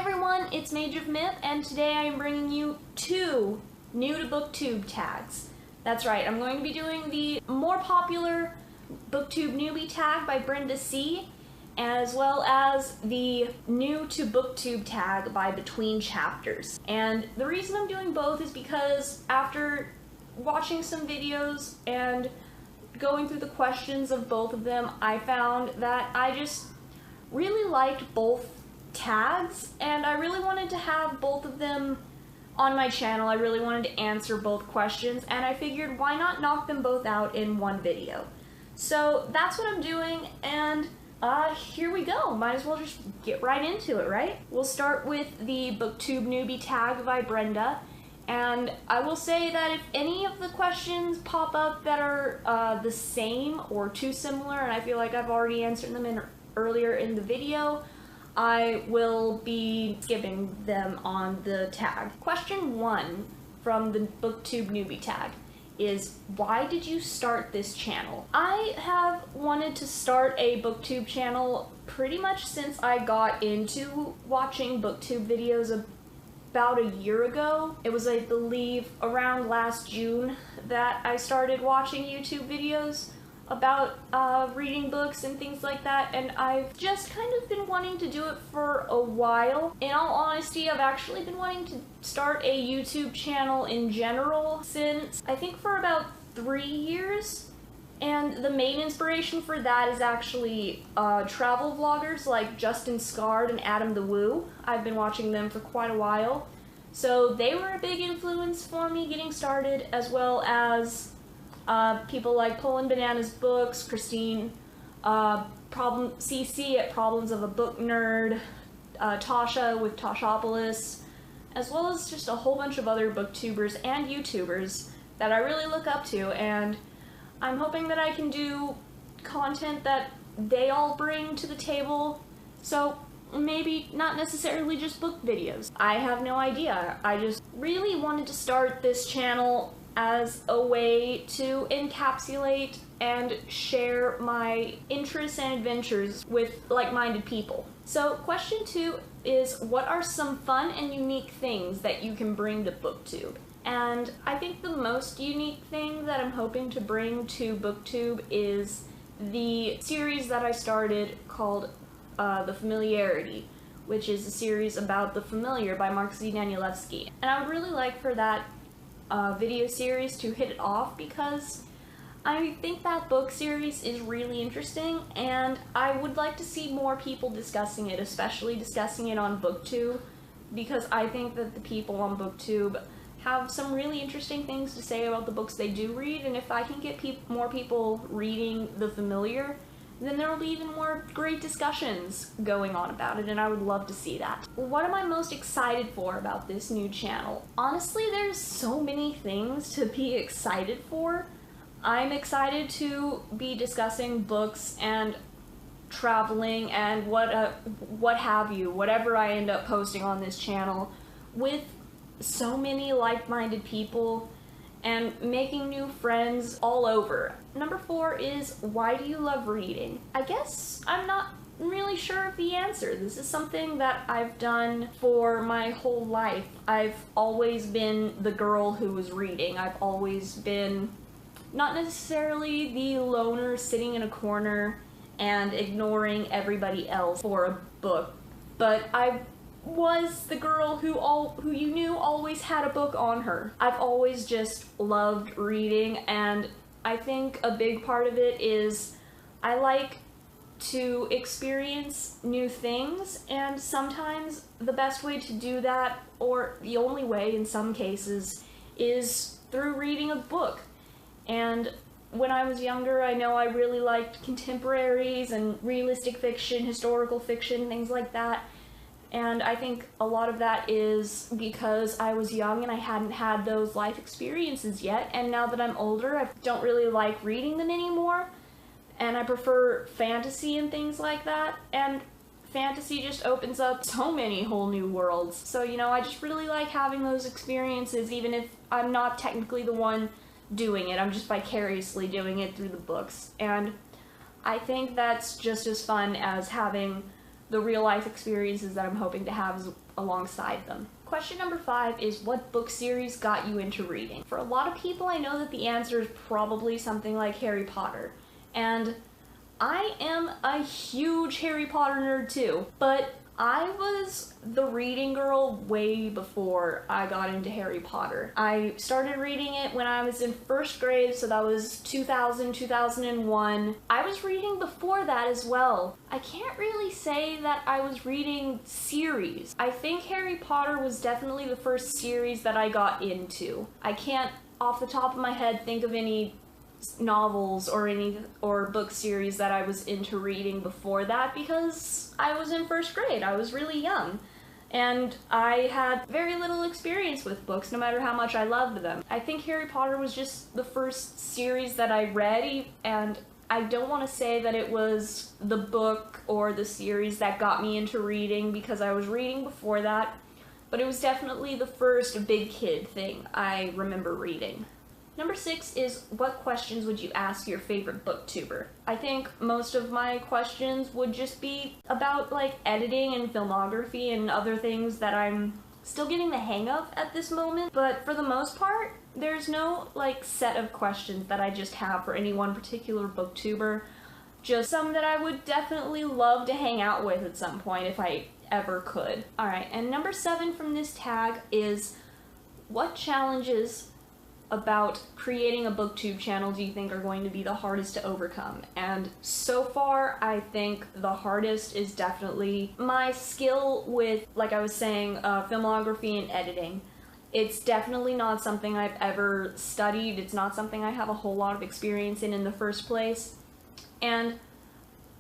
everyone, it's Mage of Myth, and today I am bringing you 2 new to BookTube tags. That's right, I'm going to be doing the more popular Booktube Newbie Tag by Brenda C, as well as the new to BookTube tag by Between Chapters. And the reason I'm doing both is because after watching some videos and going through the questions of both of them, I found that I just really liked both tags, and I really wanted to have both of them on my channel. I really wanted to answer both questions, and I figured why not knock them both out in one video. So that's what I'm doing, and here we go. Might as well just get right into it, right? We'll start with the Booktube Newbie Tag by Brenda, and I will say that if any of the questions pop up that are the same or too similar, and I feel like I've already answered them earlier in the video, I will be skipping them on the tag. Question 1 from the Booktube Newbie Tag is, why did you start this channel? I have wanted to start a BookTube channel pretty much since I got into watching BookTube videos about a year ago. It was, I believe, around last June that I started watching YouTube videos about reading books and things like that, and I've just kind of been wanting to do it for a while. In all honesty, I've actually been wanting to start a YouTube channel in general since I think for about 3 years, and the main inspiration for that is actually travel vloggers like Justin Scard and Adam the Woo. I've been watching them for quite a while, so they were a big influence for me getting started, as well as people like Pullin' Bananas Books, Christine, CC at Problems of a Book Nerd, Tasha with Tashopolis, as well as just a whole bunch of other booktubers and YouTubers that I really look up to, and I'm hoping that I can do content that they all bring to the table, so maybe not necessarily just book videos. I have no idea. I just really wanted to start this channel as a way to encapsulate and share my interests and adventures with like-minded people. So question 2 is, what are some fun and unique things that you can bring to BookTube? And I think the most unique thing that I'm hoping to bring to BookTube is the series that I started called The Familiarity, which is a series about the familiar by Mark Z. Danielewski. And I would really like for that video series to hit it off, because I think that book series is really interesting, and I would like to see more people discussing it, especially discussing it on BookTube, because I think that the people on BookTube have some really interesting things to say about the books they do read, and if I can get more people reading The Familiar, then there will be even more great discussions going on about it, and I would love to see that. What am I most excited for about this new channel? Honestly, there's so many things to be excited for. I'm excited to be discussing books and traveling and what have you, whatever I end up posting on this channel, with so many like-minded people and making new friends all over. Number 4 is, why do you love reading? I guess I'm not really sure of the answer. This is something that I've done for my whole life. I've always been the girl who was reading. I've always been not necessarily the loner sitting in a corner and ignoring everybody else for a book, but I was the girl who you knew always had a book on her. I've always just loved reading, and I think a big part of it is I like to experience new things, and sometimes the best way to do that, or the only way in some cases, is through reading a book. And when I was younger, I know I really liked contemporaries and realistic fiction, historical fiction, things like that. And I think a lot of that is because I was young and I hadn't had those life experiences yet, and now that I'm older, I don't really like reading them anymore, and I prefer fantasy and things like that, and fantasy just opens up so many whole new worlds. So, you know, I just really like having those experiences, even if I'm not technically the one doing it. I'm just vicariously doing it through the books, and I think that's just as fun as having the real life experiences that I'm hoping to have alongside them. Question number 5 is, what book series got you into reading? For a lot of people, I know that the answer is probably something like Harry Potter. And I am a huge Harry Potter nerd too, but I was the reading girl way before I got into Harry Potter. I started reading it when I was in 1st grade, so that was 2000, 2001. I was reading before that as well. I can't really say that I was reading series. I think Harry Potter was definitely the first series that I got into. I can't, off the top of my head, think of any novels or book series that I was into reading before that, because I was in 1st grade. I was really young and I had very little experience with books, no matter how much I loved them. I think Harry Potter was just the first series that I read, and I don't want to say that it was the book or the series that got me into reading, because I was reading before that, but it was definitely the first big kid thing I remember reading. Number 6 is, what questions would you ask your favorite booktuber? I think most of my questions would just be about like editing and filmography and other things that I'm still getting the hang of at this moment, but for the most part, there's no like set of questions that I just have for any one particular booktuber, just some that I would definitely love to hang out with at some point if I ever could. Alright, and number 7 from this tag is, what challenges about creating a booktube channel do you think are going to be the hardest to overcome? And so far, I think the hardest is definitely my skill with, like I was saying, filmography and editing. It's definitely not something I've ever studied. It's not something I have a whole lot of experience in the first place. And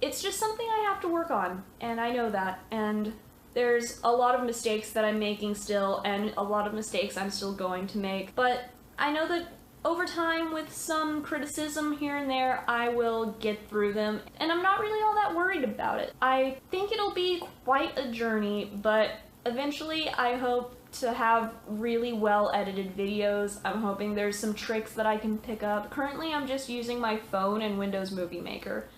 it's just something I have to work on, and I know that. And there's a lot of mistakes that I'm making still, and a lot of mistakes I'm still going to make. But I know that over time, with some criticism here and there, I will get through them, and I'm not really all that worried about it. I think it'll be quite a journey, but eventually I hope to have really well edited videos. I'm hoping there's some tricks that I can pick up. Currently I'm just using my phone and Windows Movie Maker,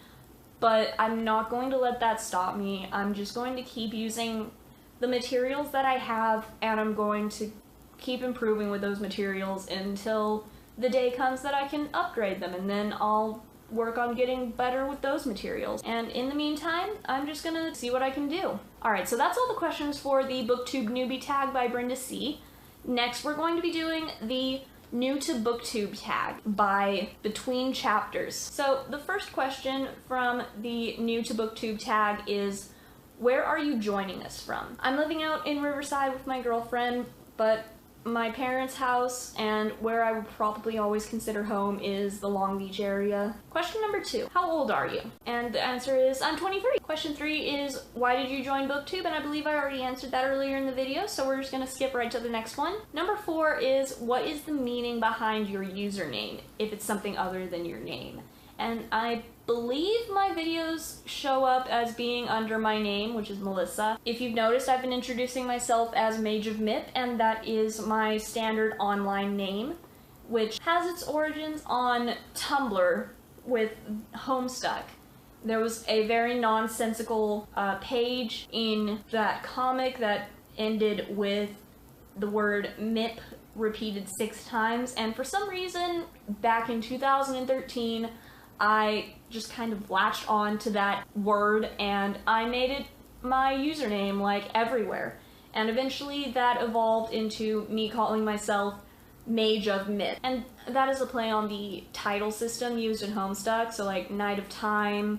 but I'm not going to let that stop me. I'm just going to keep using the materials that I have, and I'm going to keep improving with those materials until the day comes that I can upgrade them, and then I'll work on getting better with those materials. And in the meantime, I'm just gonna see what I can do. Alright, so that's all the questions for the Booktube Newbie Tag by Brenda C. Next, we're going to be doing the New to BookTube Tag by Between Chapters. So the first question from the New to BookTube Tag is, where are you joining us from? I'm living out in Riverside with my girlfriend, but my parents' house and where I would probably always consider home is the Long Beach area. Question number 2, how old are you? And the answer is, I'm 23. Question 3 is, why did you join BookTube? And I believe I already answered that earlier in the video, so we're just gonna skip right to the next one. Number 4 is, what is the meaning behind your username, if it's something other than your name? And I believe my videos show up as being under my name, which is Melissa. If you've noticed, I've been introducing myself as Mage of Myth, and that is my standard online name, which has its origins on Tumblr with Homestuck. There was a very nonsensical page in that comic that ended with the word MIP repeated 6 times, and for some reason, back in 2013, I just kind of latched on to that word, and I made it my username, like, everywhere. And eventually that evolved into me calling myself Mage of Myth. And that is a play on the title system used in Homestuck, so like Night of Time,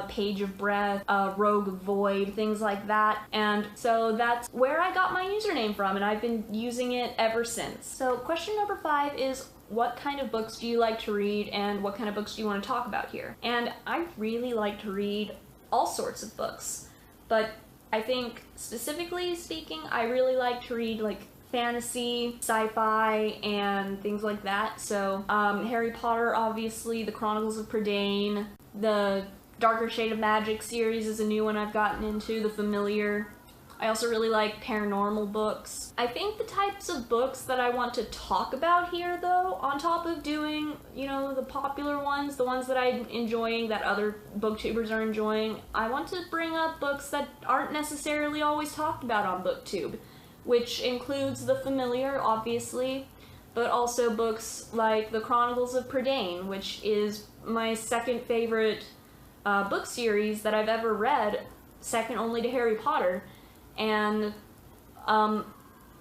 Page of Breath, Rogue Void, things like that. And so that's where I got my username from, and I've been using it ever since. So question number 5 is, what kind of books do you like to read, and what kind of books do you want to talk about here? And I really like to read all sorts of books, but I think specifically speaking, I really like to read like fantasy, sci-fi, and things like that. So Harry Potter, obviously, the Chronicles of Prydain, the Darker Shade of Magic series is a new one I've gotten into, The Familiar. I also really like paranormal books. I think the types of books that I want to talk about here, though, on top of doing, the popular ones, the ones that I'm enjoying, that other booktubers are enjoying, I want to bring up books that aren't necessarily always talked about on BookTube, which includes the familiar, obviously, but also books like The Chronicles of Prydain, which is my second favorite book series that I've ever read, second only to Harry Potter. And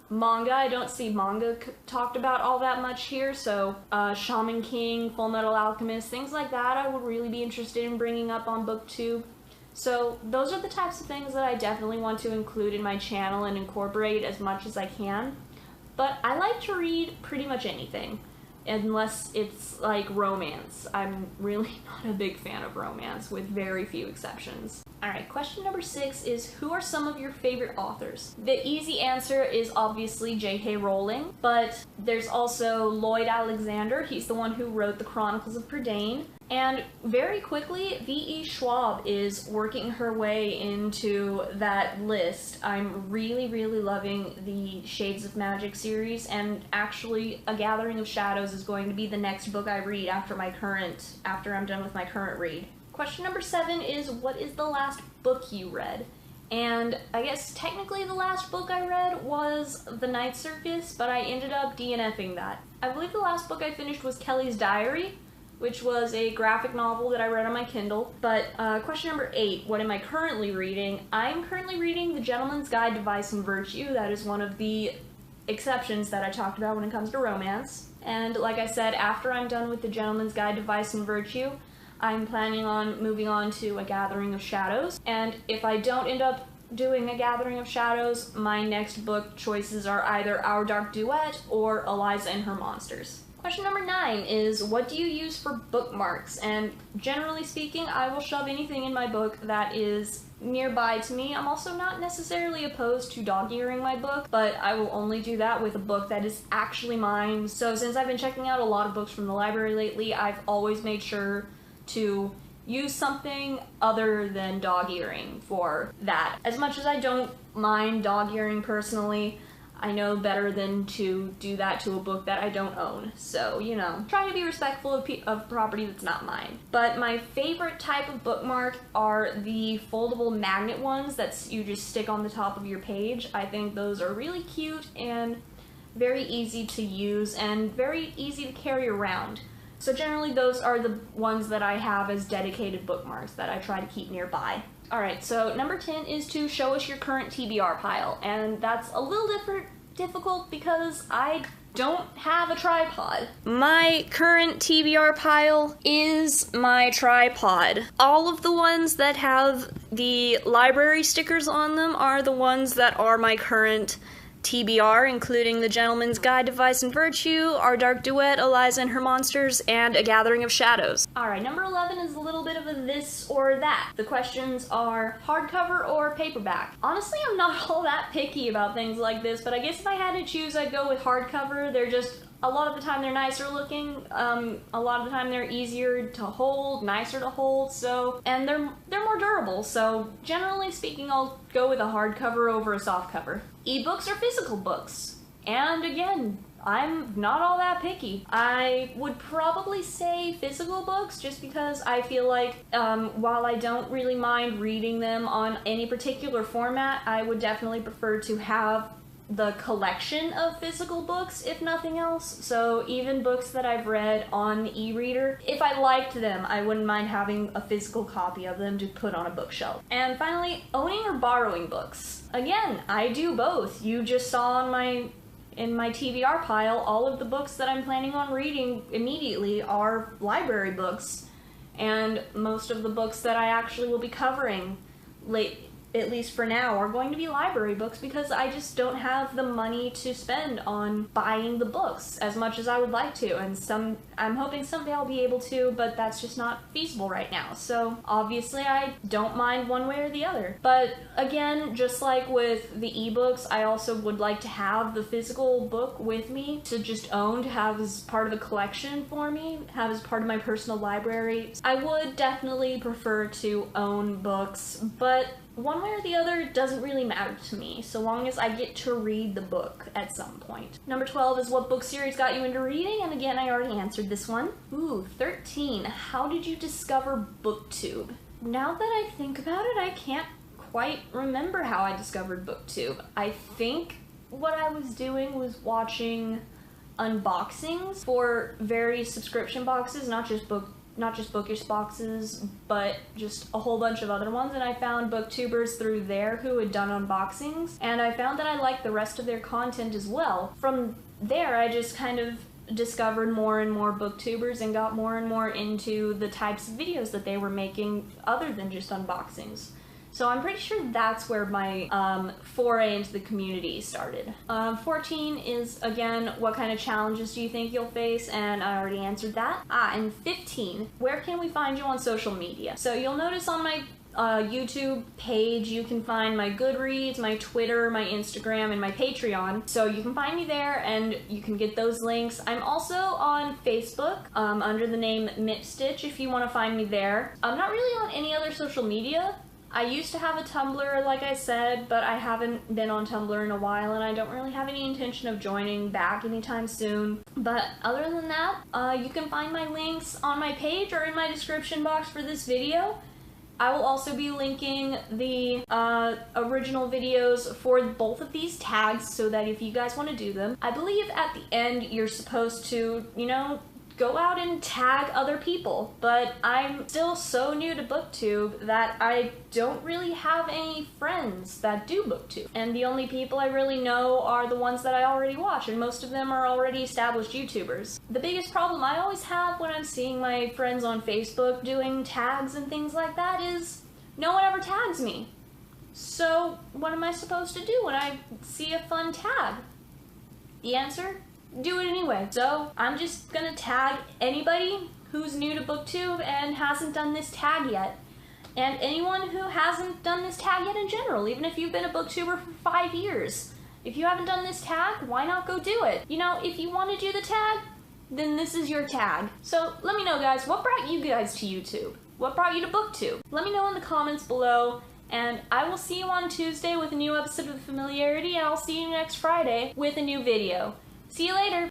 manga, I don't see manga talked about all that much here, so Shaman King, Fullmetal Alchemist, things like that I would really be interested in bringing up on BookTube. So those are the types of things that I definitely want to include in my channel and incorporate as much as I can. But I like to read pretty much anything, unless it's like romance. I'm really not a big fan of romance, with very few exceptions. Alright, question number 6 is, who are some of your favorite authors? The easy answer is obviously J.K. Rowling, but there's also Lloyd Alexander. He's the one who wrote The Chronicles of Prydain. And very quickly, V.E. Schwab is working her way into that list. I'm really, really loving the Shades of Magic series, and actually A Gathering of Shadows is going to be the next book I read after I'm done with my current read. Question number 7 is, what is the last book you read? And I guess technically the last book I read was The Night Circus, but I ended up DNFing that. I believe the last book I finished was Kelly's Diary, which was a graphic novel that I read on my Kindle. But question number 8, what am I currently reading? I'm currently reading The Gentleman's Guide to Vice and Virtue. That is one of the exceptions that I talked about when it comes to romance. And like I said, after I'm done with The Gentleman's Guide to Vice and Virtue, I'm planning on moving on to A Gathering of Shadows. And if I don't end up doing A Gathering of Shadows, my next book choices are either Our Dark Duet or Eliza and Her Monsters. Question number 9 is, what do you use for bookmarks? And generally speaking, I will shove anything in my book that is nearby to me. I'm also not necessarily opposed to dog-earing my book, but I will only do that with a book that is actually mine. So since I've been checking out a lot of books from the library lately, I've always made sure to use something other than dog-earing for that. As much as I don't mind dog-earing personally, I know better than to do that to a book that I don't own. So, trying to be respectful of property that's not mine. But my favorite type of bookmark are the foldable magnet ones that you just stick on the top of your page. I think those are really cute and very easy to use and very easy to carry around. So generally those are the ones that I have as dedicated bookmarks that I try to keep nearby. Alright, so number 10 is to show us your current TBR pile, and that's a little difficult because I don't have a tripod. My current TBR pile is my tripod. All of the ones that have the library stickers on them are the ones that are my current TBR, including The Gentleman's Guide to Vice and Virtue, Our Dark Duet, Eliza and Her Monsters, and A Gathering of Shadows. Alright, number 11 is a little bit of a this or that. The questions are hardcover or paperback. Honestly, I'm not all that picky about things like this, but I guess if I had to choose, I'd go with hardcover. They're just, a lot of the time they're nicer looking, a lot of the time they're easier to hold, nicer to hold, and they're more durable, so generally speaking, I'll go with a hardcover over a softcover. Ebooks or physical books? And again, I'm not all that picky. I would probably say physical books just because I feel like while I don't really mind reading them on any particular format, I would definitely prefer to have the collection of physical books, if nothing else. So even books that I've read on the e-reader, if I liked them, I wouldn't mind having a physical copy of them to put on a bookshelf. And finally, owning or borrowing books. Again, I do both. You just saw in my TBR pile, all of the books that I'm planning on reading immediately are library books. And most of the books that I actually will be covering at least for now, are going to be library books because I just don't have the money to spend on buying the books as much as I would like to, and I'm hoping someday I'll be able to, but that's just not feasible right now. So obviously I don't mind one way or the other. But again, just like with the ebooks, I also would like to have the physical book with me to just own, to have as part of a collection for me, have as part of my personal library. I would definitely prefer to own books, but one way or the other doesn't really matter to me, so long as I get to read the book at some point. Number 12 is what book series got you into reading, and again, I already answered this one. Ooh, 13, how did you discover BookTube? Now that I think about it, I can't quite remember how I discovered BookTube. I think what I was doing was watching unboxings for various subscription boxes, not just bookish boxes, but just a whole bunch of other ones, and I found booktubers through there who had done unboxings, and I found that I liked the rest of their content as well. From there, I just kind of discovered more and more booktubers and got more and more into the types of videos that they were making other than just unboxings. So I'm pretty sure that's where my foray into the community started. 14 is, again, what kind of challenges do you think you'll face? And I already answered that. And 15, where can we find you on social media? So you'll notice on my YouTube page, you can find my Goodreads, my Twitter, my Instagram, and my Patreon. So you can find me there and you can get those links. I'm also on Facebook under the name Mipstitch if you want to find me there. I'm not really on any other social media. I used to have a Tumblr, like I said, but I haven't been on Tumblr in a while, and I don't really have any intention of joining back anytime soon. But other than that, you can find my links on my page or in my description box for this video. I will also be linking the original videos for both of these tags so that if you guys want to do them, I believe at the end you're supposed to, you know, go out and tag other people, but I'm still so new to BookTube that I don't really have any friends that do BookTube, and the only people I really know are the ones that I already watch, and most of them are already established YouTubers. The biggest problem I always have when I'm seeing my friends on Facebook doing tags and things like that is no one ever tags me. So what am I supposed to do when I see a fun tag? The answer? Do it anyway. So I'm just gonna tag anybody who's new to BookTube and hasn't done this tag yet, and anyone who hasn't done this tag yet in general, even if you've been a booktuber for 5 years. If you haven't done this tag, why not go do it? You know, if you want to do the tag, then this is your tag. So let me know, guys, what brought you guys to YouTube? What brought you to BookTube? Let me know in the comments below, and I will see you on Tuesday with a new episode of Familiarity, and I'll see you next Friday with a new video. See you later!